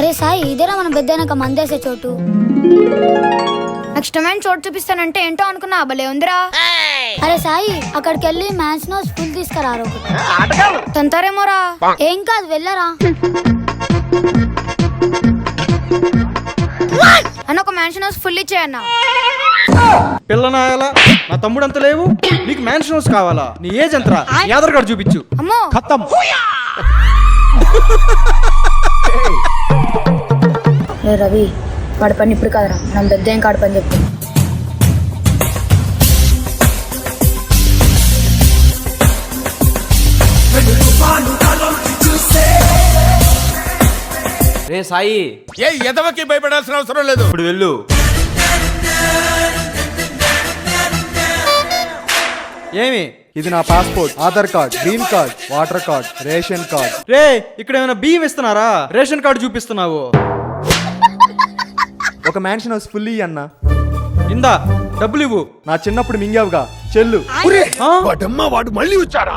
అరే సాయి, ఇదేరా మన పెద్దనక మందేసే చోటు. నాకు ఇష్టమైన చోటు చూపిస్తానంటే ఏంటో అనుకున్నా, భలే ఉందిరా. అరే సాయి, అక్కడికి వెళ్ళి మ్యాన్స్ నోస్ ఫుల్ తీసుకురా. తంతారేమోరా. ఏం కాదు, వెళ్ళరా. అన్న ఒక మ్యాన్షన్ హౌస్ ఫుల్ ఇచ్చేయన్నా. పిల్లనాయాలా, నా తమ్ముడు అంత లేవు, నీకు మ్యాన్షన్ హౌస్ కావాలా? నీ ఏజ్ ఎంతరా? నీ ఆధార్ కార్డు చూపించు. అమ్మో ఖతం. రే రవి, వాడి పని ఇప్పుడు కాదురా, మనం పెద్ద ఏం కాడు పని చెప్తాం. రే సాయి, ఏ ఎదవకి భయపడాల్సిన అవసరం లేదు. ఇప్పుడు వెళ్ళు. ఏమి? ఇది నా passport, Aadhaar card, green card, water card, ration card. రే, ఇక్కడ ఏమైనా బియ్యం ఇస్తున్నారా? రేషన్ కార్డు చూపిస్తున్నావు. ఒక మ్యాన్షన్ హౌస్ ఫుల్ అన్న. ఇందా డబ్బులు ఇవ్వు. నా చిన్నప్పుడు మింగావుగా చెల్లు. వాడమ్మ వాడు మళ్ళీ వచ్చారా?